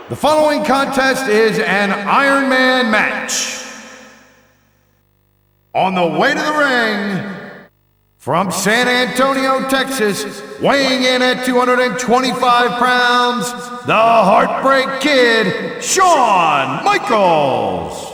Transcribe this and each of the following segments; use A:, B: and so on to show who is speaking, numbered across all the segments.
A: The following contest is an Iron Man match. On the way to the ring, from San Antonio, Texas, weighing in at 225 pounds, the Heartbreak Kid, Shawn Michaels.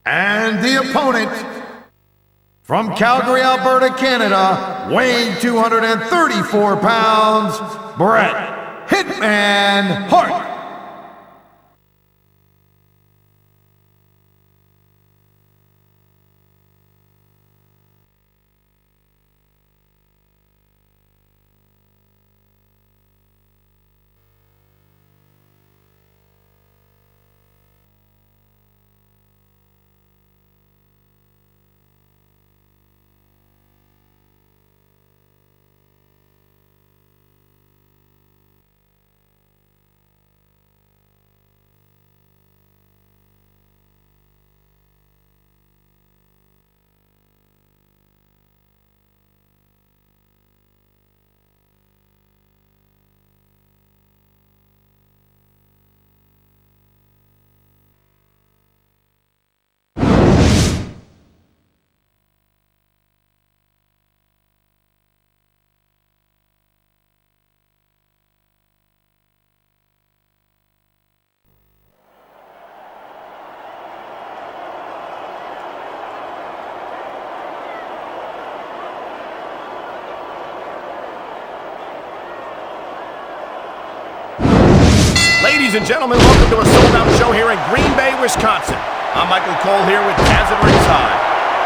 A: And the opponent, from Calgary, Alberta, Canada, weighing 234 pounds, Bret Hitman Hart.
B: Ladies and gentlemen, welcome to a sold-out show here in Green Bay, Wisconsin. I'm Michael Cole here with Taz at ringside.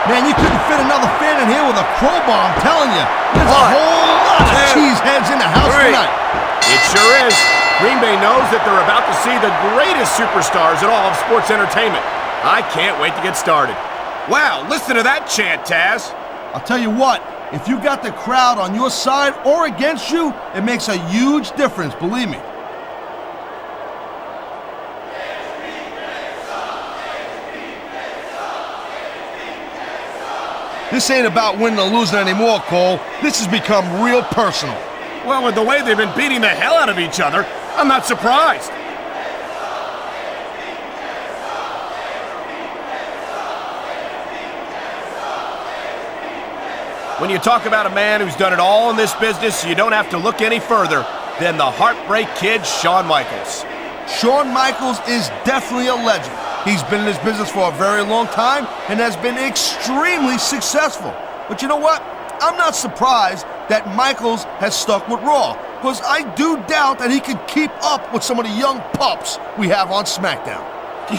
C: Man, you couldn't fit another fan in here with a crowbar, I'm telling you. There's a whole lot of cheeseheads in the house tonight.
B: It sure is. Green Bay knows that they're about to see the greatest superstars in all of sports entertainment. I can't wait to get started. Wow, listen to that chant, Taz.
C: I'll tell you what, if you got the crowd on your side or against you, it makes a huge difference, believe me. This ain't about winning or losing anymore, Cole. This has become real personal.
B: Well, with the way they've been beating the hell out of each other, I'm not surprised. When you talk about a man who's done it all in this business, you don't have to look any further than the Heartbreak Kid, Shawn Michaels.
C: Shawn Michaels is definitely a legend. He's been in this business for a very long time and has been extremely successful. But you know what? I'm not surprised that Michaels has stuck with Raw, because I do doubt that he can keep up with some of the young pups we have on SmackDown.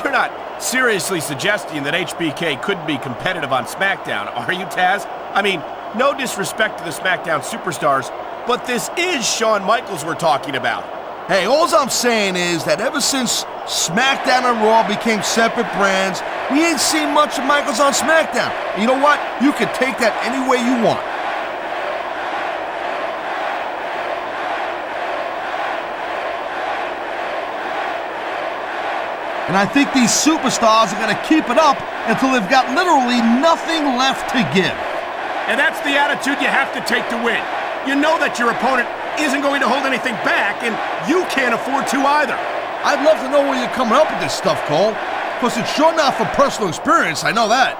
B: You're not seriously suggesting that HBK couldn't be competitive on SmackDown, are you, Taz? I mean, no disrespect to the SmackDown superstars, But this is Shawn Michaels we're talking about.
C: Hey, all I'm saying is that ever since SmackDown and Raw became separate brands, we ain't seen much of Michaels on SmackDown. And you know what? You can take that any way you want. And I think these superstars are going to keep it up until they've got literally nothing left to give.
B: And that's the attitude you have to take to win. You know that your opponent isn't going to hold anything back, and you can't afford to either.
C: I'd love to know where you're coming up with this stuff, Cole. Because it's sure not for personal experience, I know that.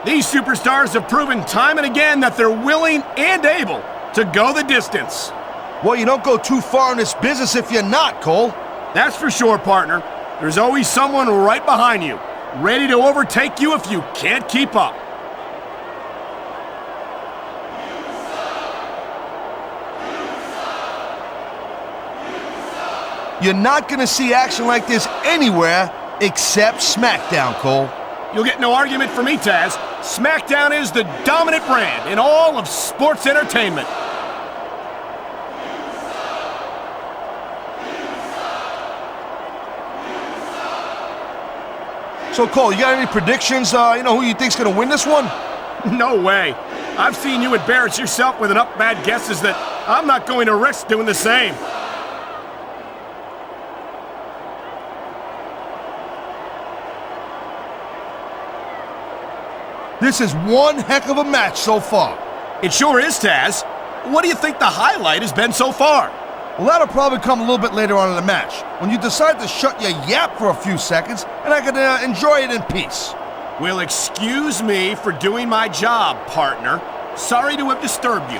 B: These superstars have proven time and again that they're willing and able to go the distance.
C: Well, you don't go too far in this business if you're not, Cole.
B: That's for sure, partner. There's always someone right behind you, ready to overtake you if you can't keep up.
C: You're not going to see action like this anywhere except SmackDown, Cole.
B: You'll get no argument from me, Taz. SmackDown is the dominant brand in all of sports entertainment.
C: So, Cole, you got any predictions, who you think's going to win this one?
B: No way. I've seen you embarrass yourself with enough bad guesses that I'm not going to risk doing the same.
C: This is one heck of a match so far.
B: It sure is, Taz. What do you think the highlight has been so far?
C: Well, that'll probably come a little bit later on in the match, when you decide to shut your yap for a few seconds, and I can enjoy it in peace.
B: Well, excuse me for doing my job, partner. Sorry to have disturbed you.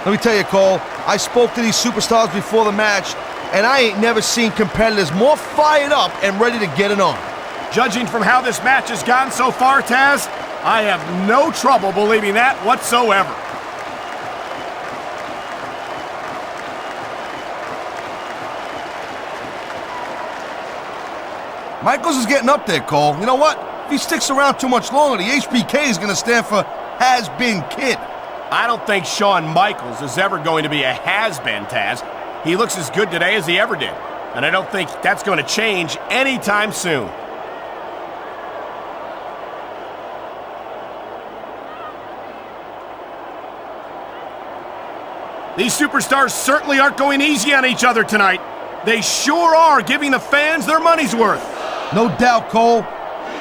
C: Let me tell you, Cole, I spoke to these superstars before the match, and I ain't never seen competitors more fired up and ready to get it on.
B: Judging from how this match has gone so far, Taz, I have no trouble believing that whatsoever.
C: Michaels is getting up there, Cole. You know what? If he sticks around too much longer, the HBK is going to stand for Has-Been Kid.
B: I don't think Shawn Michaels is ever going to be a has-been, Taz. He looks as good today as he ever did, and I don't think that's going to change anytime soon. These superstars certainly aren't going easy on each other tonight. They sure are giving the fans their money's worth.
C: No doubt, Cole.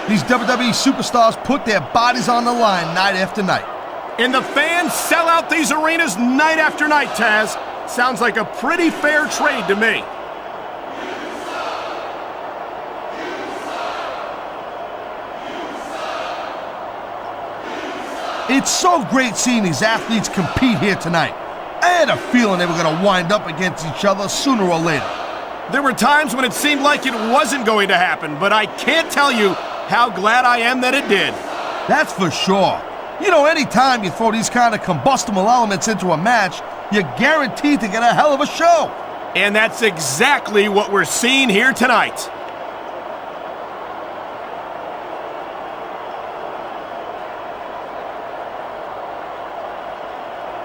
C: These WWE superstars put their bodies on the line night after night.
B: And the fans sell out these arenas night after night, Taz. Sounds like a pretty fair trade to me.
C: It's so great seeing these athletes compete here tonight. I had a feeling they were going to wind up against each other sooner or later.
B: There were times when it seemed like it wasn't going to happen, but I can't tell you how glad I am that it did.
C: That's for sure. You know, anytime you throw these kind of combustible elements into a match, you're guaranteed to get a hell of a show.
B: And that's exactly what we're seeing here tonight.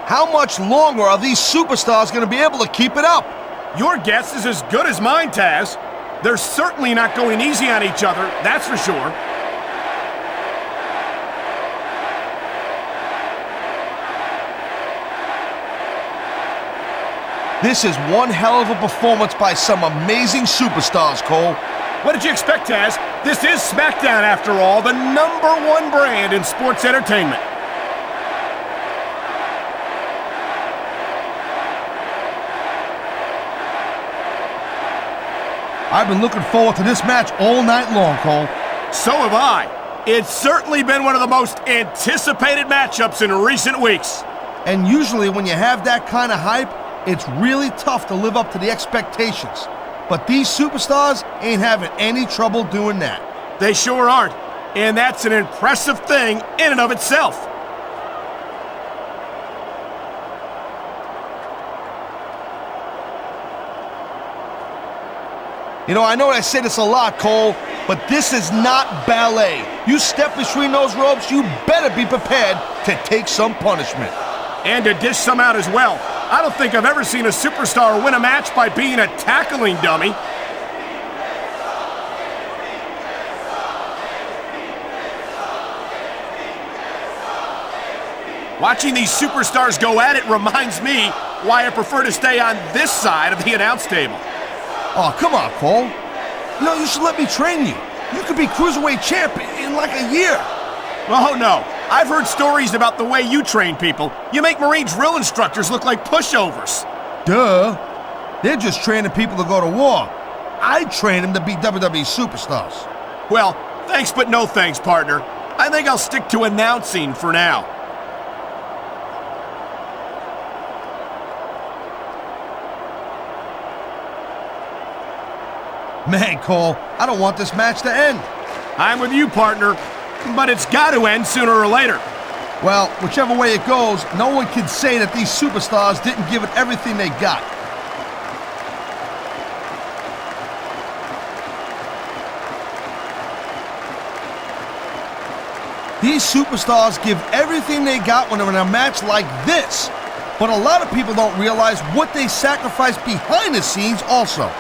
C: How much longer are these superstars going to be able to keep it up?
B: Your guess is as good as mine, Taz. They're certainly not going easy on each other, that's for sure.
C: This is one hell of a performance by some amazing superstars, Cole.
B: What did you expect, Taz? This is SmackDown, after all, the #1 brand in sports entertainment.
C: I've been looking forward to this match all night long, Cole.
B: So have I. It's certainly been one of the most anticipated matchups in recent weeks.
C: And usually when you have that kind of hype, it's really tough to live up to the expectations. But these superstars ain't having any trouble doing that.
B: They sure aren't. And that's an impressive thing in and of itself.
C: You know, I know I say this a lot, Cole, but this is not ballet. You step between those ropes, you better be prepared to take some punishment.
B: And to dish some out as well. I don't think I've ever seen a superstar win a match by being a tackling dummy. Watching these superstars go at it reminds me why I prefer to stay on this side of the announce table.
C: Oh, come on, Cole. You know, you should let me train you. You could be Cruiserweight champ in like a year.
B: Oh, no. I've heard stories about the way you train people. You make Marine drill instructors look like pushovers.
C: Duh. They're just training people to go to war. I train them to be WWE superstars.
B: Well, thanks but no thanks, partner. I think I'll stick to announcing for now.
C: Man, Cole, I don't want this match to end.
B: I'm with you, partner, but it's got to end sooner or later.
C: Well, whichever way it goes, no one can say that these superstars didn't give it everything they got. These superstars give everything they got when they're in a match like this. But a lot of people don't realize what they sacrifice behind the scenes also.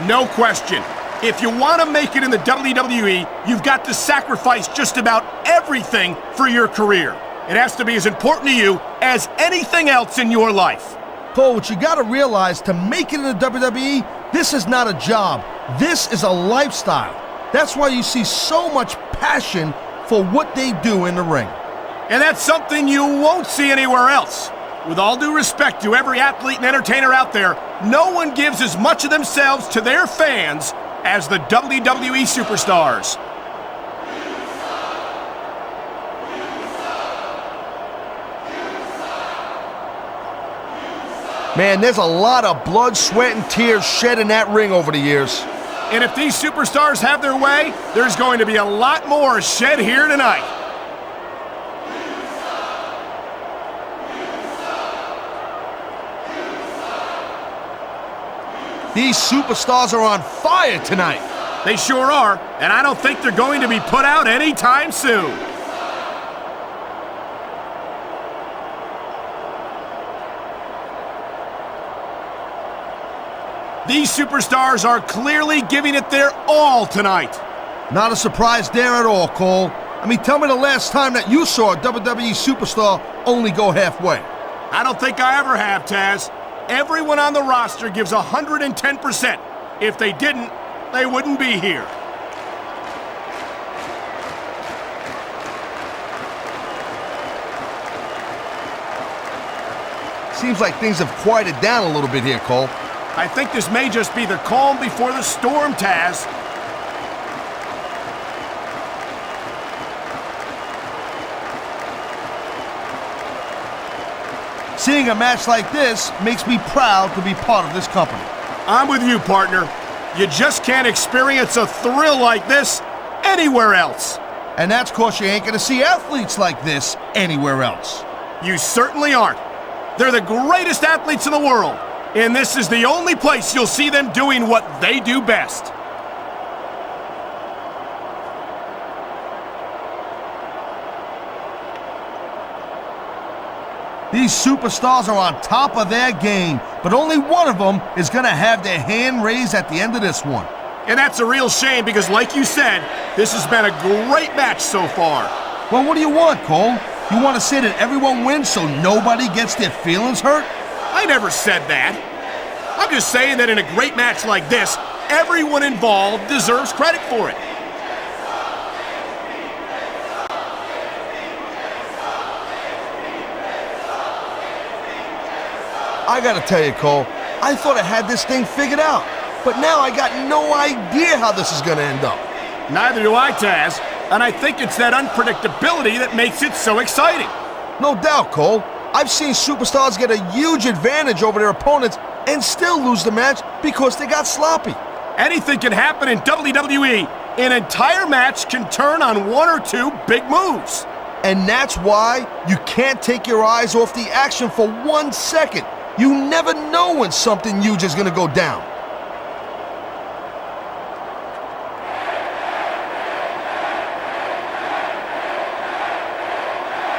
B: No question. If you want to make it in the WWE, you've got to sacrifice just about everything for your career. It has to be as important to you as anything else in your life.
C: Cole, what you got to realize, to make it in the WWE, this is not a job. This is a lifestyle. That's why you see so much passion for what they do in the ring.
B: And that's something you won't see anywhere else. With all due respect to every athlete and entertainer out there, no one gives as much of themselves to their fans as the WWE superstars.
C: Man, there's a lot of blood, sweat, and tears shed in that ring over the years.
B: And if these superstars have their way, there's going to be a lot more shed here tonight.
C: These superstars are on fire tonight.
B: They sure are, and I don't think they're going to be put out anytime soon. These superstars are clearly giving it their all tonight.
C: Not a surprise there at all, Cole. I mean, tell me the last time that you saw a WWE superstar only go halfway.
B: I don't think I ever have, Taz. Everyone on the roster gives 110%. If they didn't, they wouldn't be here.
C: Seems like things have quieted down a little bit here, Cole.
B: I think this may just be the calm before the storm, Taz.
C: Seeing a match like this makes me proud to be part of this company.
B: I'm with you, partner. You just can't experience a thrill like this anywhere else.
C: And that's 'cause you ain't gonna see athletes like this anywhere else.
B: You certainly aren't. They're the greatest athletes in the world, and this is the only place you'll see them doing what they do best.
C: These superstars are on top of their game, but only one of them is gonna have their hand raised at the end of this one.
B: And that's a real shame because, like you said, this has been a great match so far.
C: Well, what do you want, Cole? You want to say that everyone wins so nobody gets their feelings hurt?
B: I never said that. I'm just saying that in a great match like this, everyone involved deserves credit for it.
C: I gotta tell you, Cole, I thought I had this thing figured out, but now I got no idea how this is gonna end up.
B: Neither do I, Taz, and I think it's that unpredictability that makes it so exciting.
C: No doubt, Cole. I've seen superstars get a huge advantage over their opponents and still lose the match because they got sloppy.
B: Anything can happen in WWE. An entire match can turn on one or two big moves.
C: And that's why you can't take your eyes off the action for 1 second. You never know when something huge is gonna go down.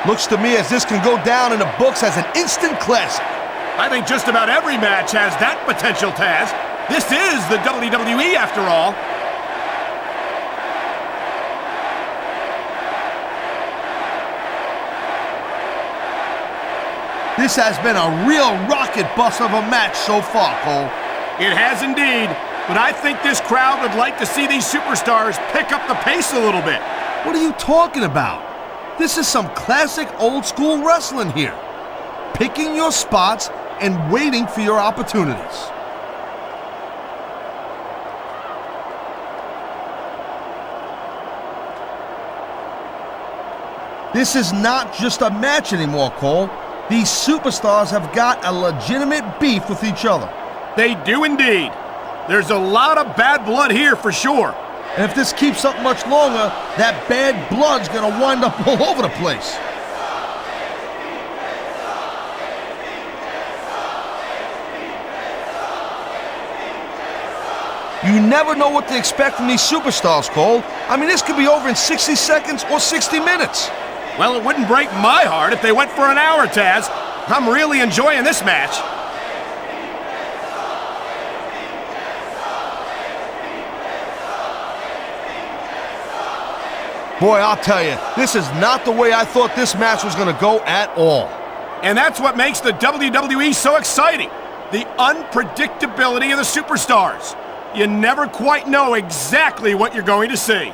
C: Looks to me as this can go down in the books as an instant classic.
B: I think just about every match has that potential, Taz. This is the WWE after all.
C: This has been a real rocket bus of a match so far, Cole.
B: It has indeed, but I think this crowd would like to see these superstars pick up the pace a little bit.
C: What are you talking about? This is some classic old school wrestling here. Picking your spots and waiting for your opportunities. This is not just a match anymore, Cole. These superstars have got a legitimate beef with each other.
B: They do indeed. There's a lot of bad blood here for sure.
C: And if this keeps up much longer, that bad blood's gonna wind up all over the place. You never know what to expect from these superstars, Cole. I mean, this could be over in 60 seconds or 60 minutes.
B: Well, it wouldn't break my heart if they went for an hour, Taz. I'm really enjoying this match.
C: Boy, I'll tell you, this is not the way I thought this match was going to go at all.
B: And that's what makes the WWE so exciting. The unpredictability of the superstars. You never quite know exactly what you're going to see.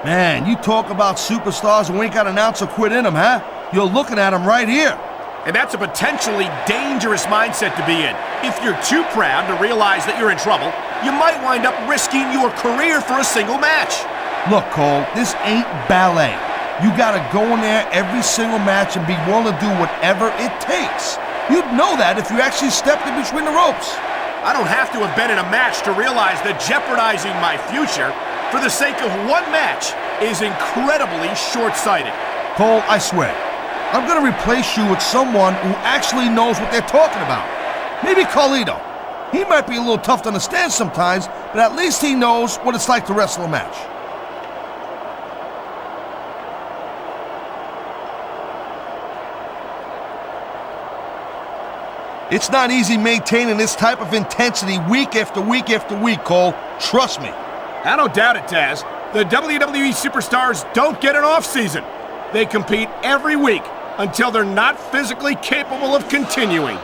C: Man, you talk about superstars who ain't got an ounce of quit in them, huh? You're looking at them right here.
B: And that's a potentially dangerous mindset to be in. If you're too proud to realize that you're in trouble, you might wind up risking your career for a single match.
C: Look, Cole, this ain't ballet. You gotta go in there every single match and be willing to do whatever it takes. You'd know that if you actually stepped in between the ropes.
B: I don't have to have been in a match to realize that jeopardizing my future for the sake of one match is incredibly short-sighted.
C: Cole, I swear, I'm gonna replace you with someone who actually knows what they're talking about. Maybe Carlito. He might be a little tough to understand sometimes, but at least he knows what it's like to wrestle a match. It's not easy maintaining this type of intensity week after week after week, Cole. Trust me.
B: I don't doubt it, Taz. The WWE superstars don't get an off-season. They compete every week until they're not physically capable of continuing.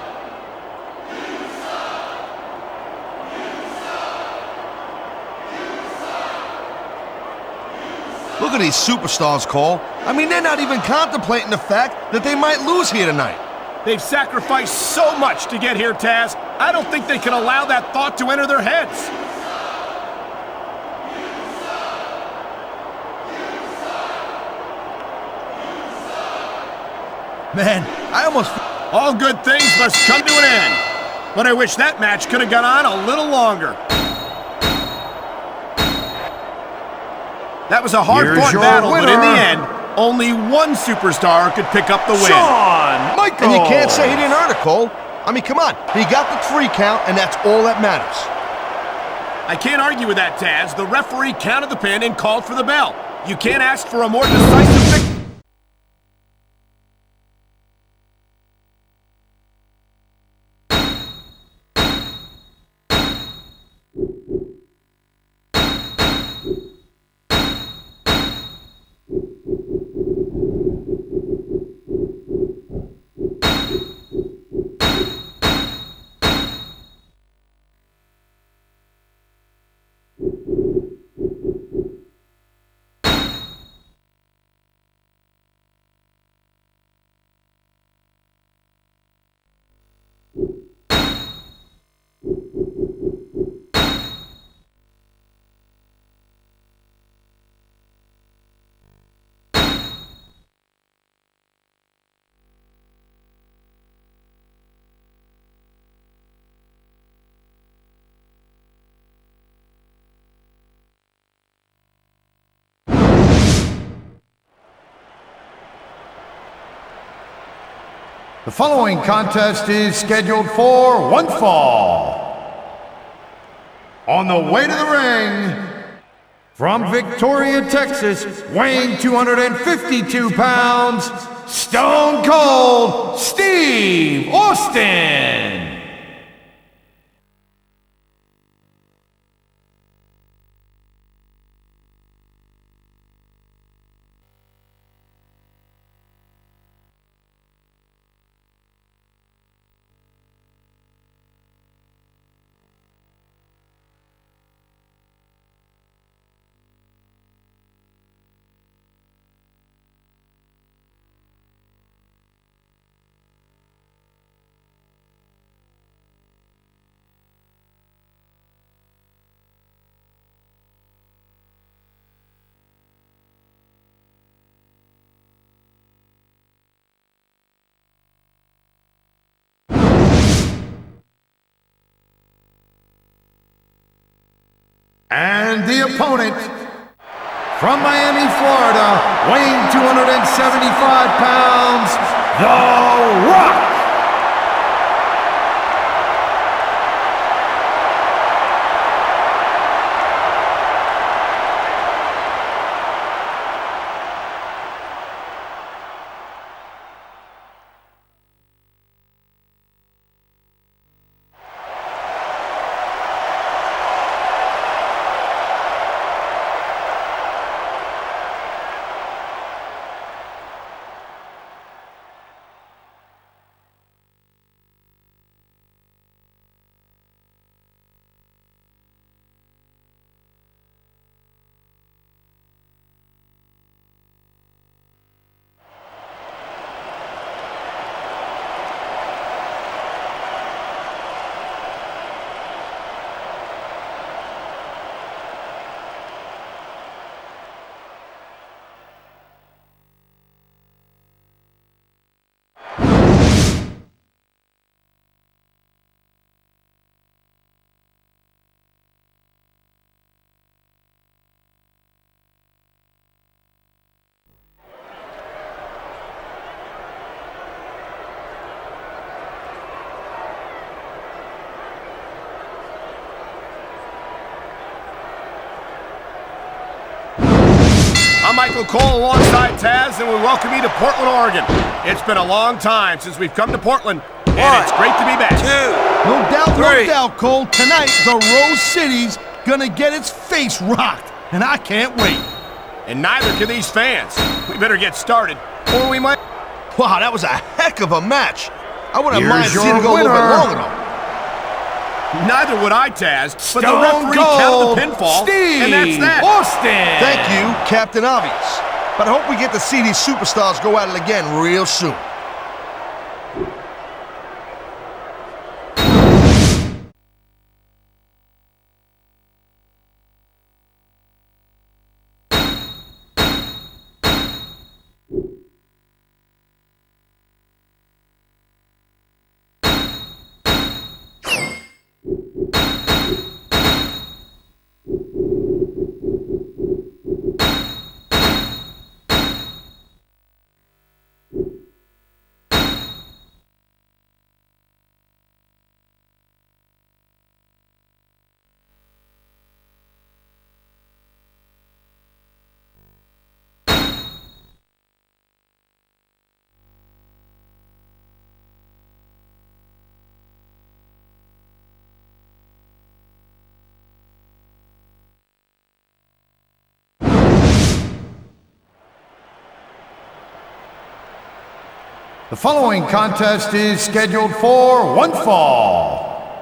C: Look at these superstars, Cole. I mean, they're not even contemplating the fact that they might lose here tonight.
B: They've sacrificed so much to get here, Taz. I don't think they can allow that thought to enter their heads.
C: Man, I almost...
B: All good things must come to an end. But I wish that match could have gone on a little longer. That was a hard-fought battle, but in the end, only one superstar could pick up the win.
A: Shawn Michaels!
C: And you can't say he didn't earn it, Cole. I mean, come on. He got the 3 count, and that's all that matters.
B: I can't argue with that, Taz. The referee counted the pin and called for the bell. You can't ask for a more decisive victory.
A: The following contest is scheduled for one fall. On the way to the ring, from Victoria, Texas, weighing 252 pounds, Stone Cold Steve Austin. And the opponent, from Miami, Florida, weighing 275 pounds, The Rock.
B: I'm Michael Cole alongside Taz, and we welcome you to Portland, Oregon. It's been a long time since we've come to Portland, and it's great to be back.
C: No doubt, Cole. Tonight, the Rose City's gonna get its face rocked, and I can't wait.
B: And neither can these fans. We better get started, or we might...
C: Wow, that was a heck of a match. I wouldn't
A: Here's
C: mind seeing
A: your
C: it go a little bit
A: winner.
C: longer, though.
B: Neither would I, Taz, but the
A: Stone
B: referee
A: Cold
B: counted the pinfall,
A: Steve
B: and that's that.
A: Austin.
C: Thank you, Captain Obvious. But I hope we get to see these superstars go at it again real soon.
A: The following contest is scheduled for one fall.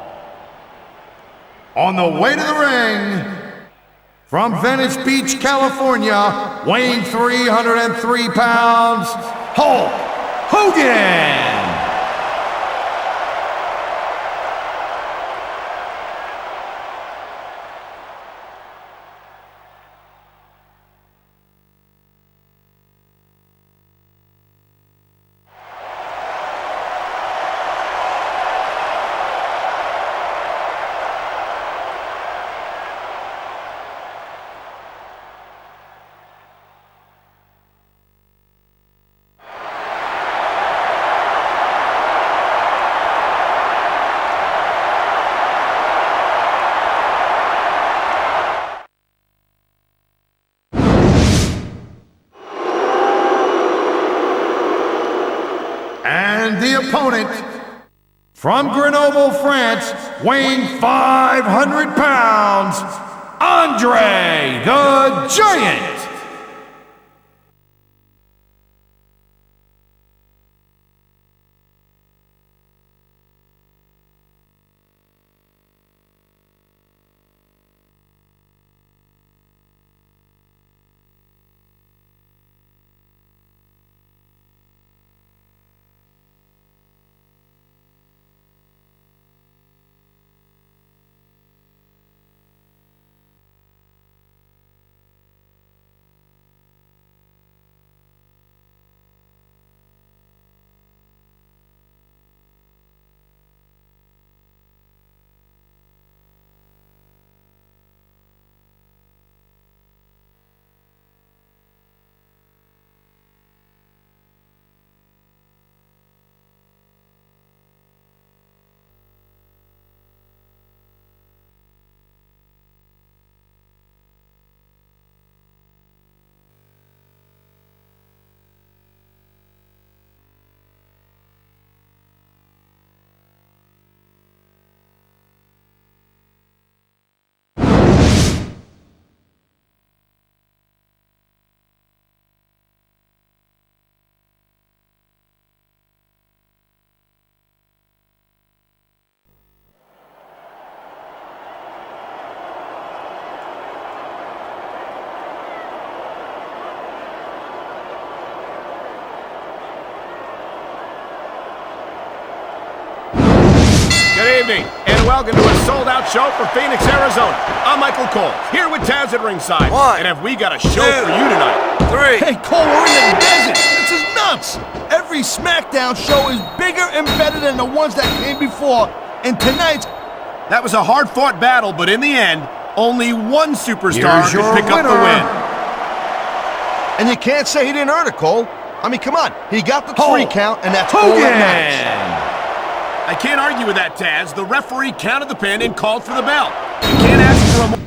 A: On the way to the ring, from Venice Beach, California, weighing 303 pounds, Hulk Hogan. opponent, from Grenoble, France, weighing 500 pounds, Andre the Giant.
B: Good evening, and welcome to a sold-out show from Phoenix, Arizona. I'm Michael Cole, here with Taz at ringside. And have we got a show for you tonight?
C: 3. Hey, Cole, we're in the desert. This is nuts. Every SmackDown show is bigger and better than the ones that came before. And tonight's...
B: That was a hard-fought battle, but in the end, only one superstar could pick up the win.
C: And you can't say he didn't earn it, Cole. I mean, come on. He got the 3 count, and that's all that matters.
B: I can't argue with that, Taz. The referee counted the pin and called for the bell. You can't ask for a more...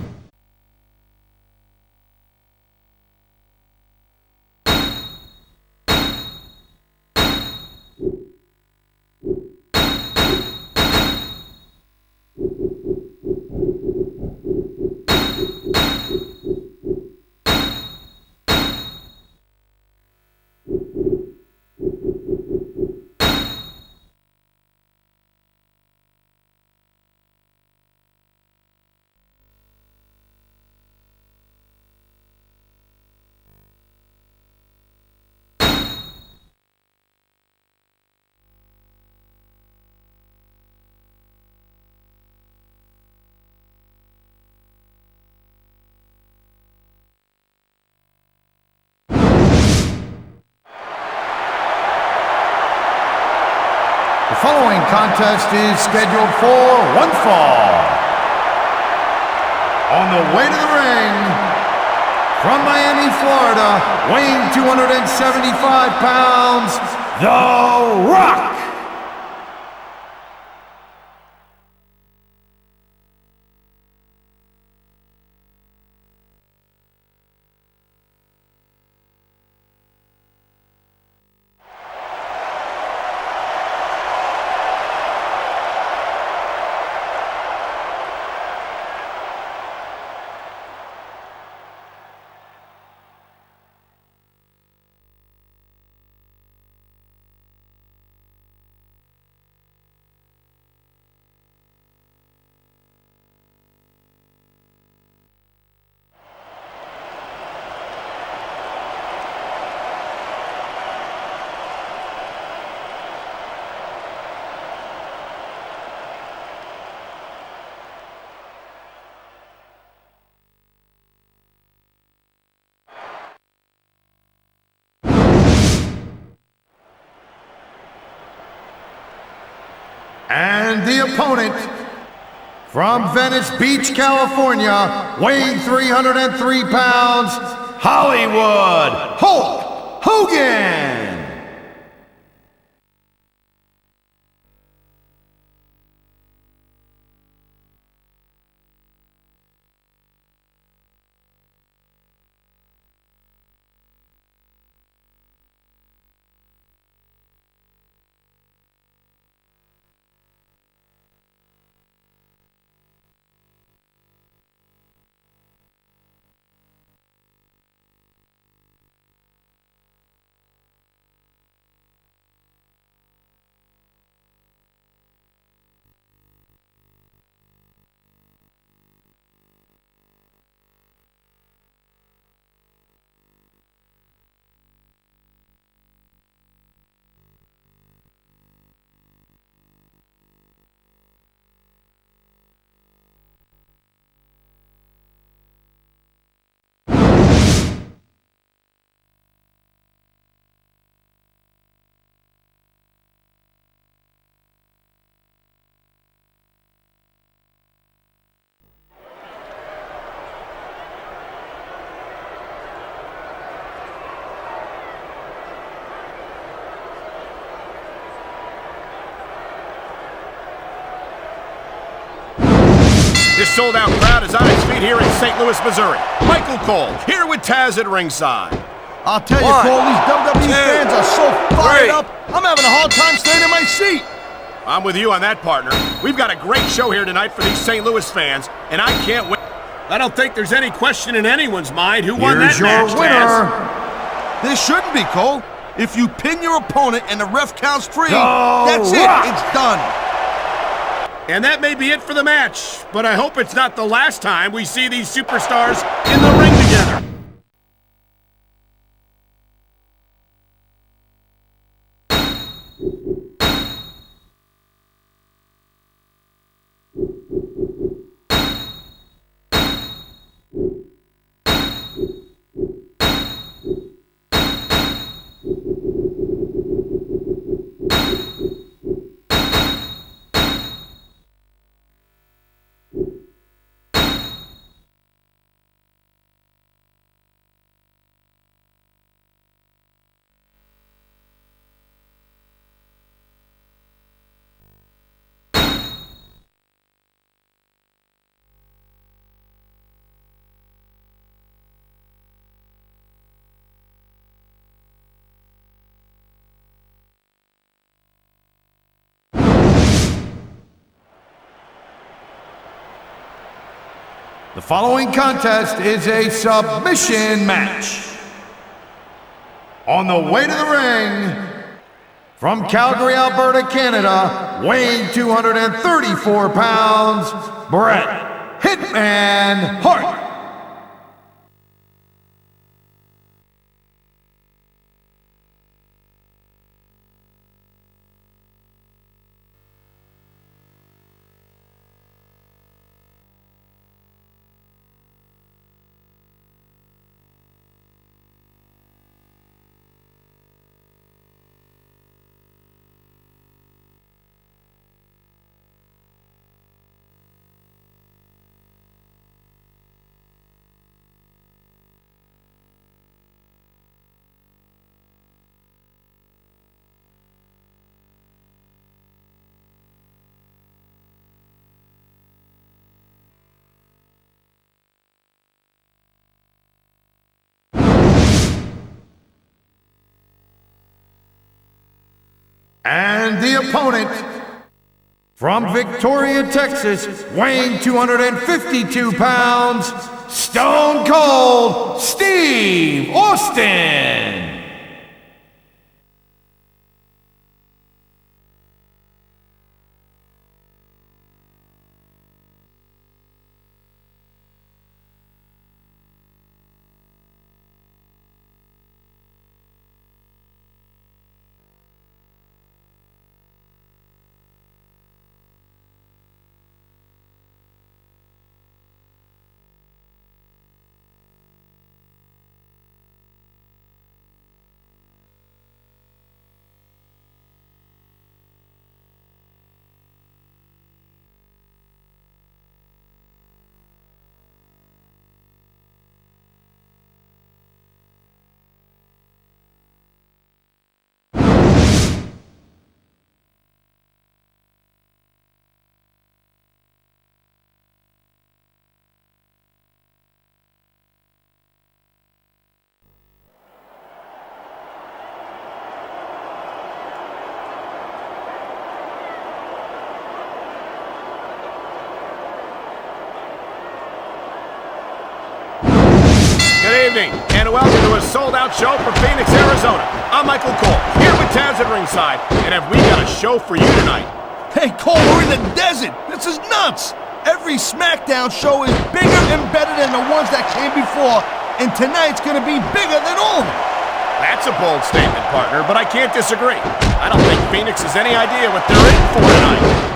A: The following contest is scheduled for one fall. On the way to the ring, from Miami, Florida, weighing 275 pounds, The Rock. And the opponent, from Venice Beach, California, weighing 303 pounds, Hollywood Hulk Hogan.
B: sold-out crowd is on its feet here in St. Louis, Missouri. Michael Cole, here with Taz at ringside.
C: I'll tell you, Cole, these WWE fans are so fired up, I'm having a hard time staying in my seat.
B: I'm with you on that, partner. We've got a great show here tonight for these St. Louis fans, and I can't wait. I don't think there's any question in anyone's mind who won that match,
A: Here's your winner.
C: There shouldn't be, Cole. If you pin your opponent and the ref counts 3,
A: The
C: that's
A: Rock.
C: it. It's done.
B: And that may be it for the match, but I hope it's not the last time we see these superstars in the ring together.
A: The following contest is a submission match. On the way to the ring, from Calgary, Alberta, Canada, weighing 234 pounds, Bret Hitman Hart. And the opponent, from Victoria, Texas, weighing 252 pounds, Stone Cold Steve Austin.
B: Good evening, and welcome to a sold-out show from Phoenix, Arizona. I'm Michael Cole, here with Taz at ringside, and have we got a show for you tonight.
C: Hey, Cole, we're in the desert. This is nuts. Every Smackdown show is bigger and better than the ones that came before, and tonight's going to be bigger than all of them.
B: That's a bold statement, partner, but I can't disagree. I don't think Phoenix has any idea what they're in for tonight.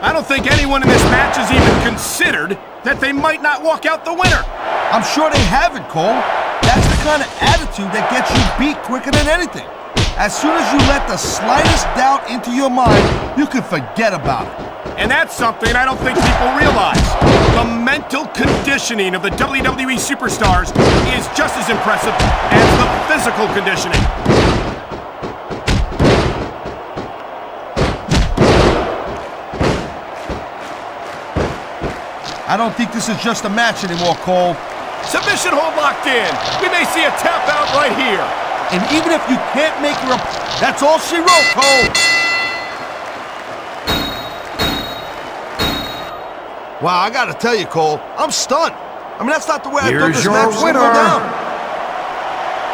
B: I don't think anyone in this match has even considered that they might not walk out the winner.
C: I'm sure they haven't, Cole. That's the kind of attitude that gets you beat quicker than anything. As soon as you let the slightest doubt into your mind, you can forget about it.
B: And that's something I don't think people realize. The mental conditioning of the WWE superstars is just as impressive as the physical conditioning.
C: I don't think this is just a match anymore, Cole.
B: Submission hold locked in. We may see a tap out right here.
C: And even if you can't make her up, that's all she wrote, Cole. Wow, I gotta tell you, Cole, I'm stunned. I mean, that's not the way I thought this match was gonna go down.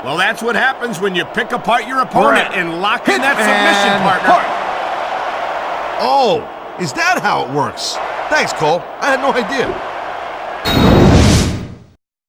B: Well, that's what happens when you pick apart your opponent and lock in that submission partner.
C: Oh, is that how it works? Thanks, Cole. I had no idea.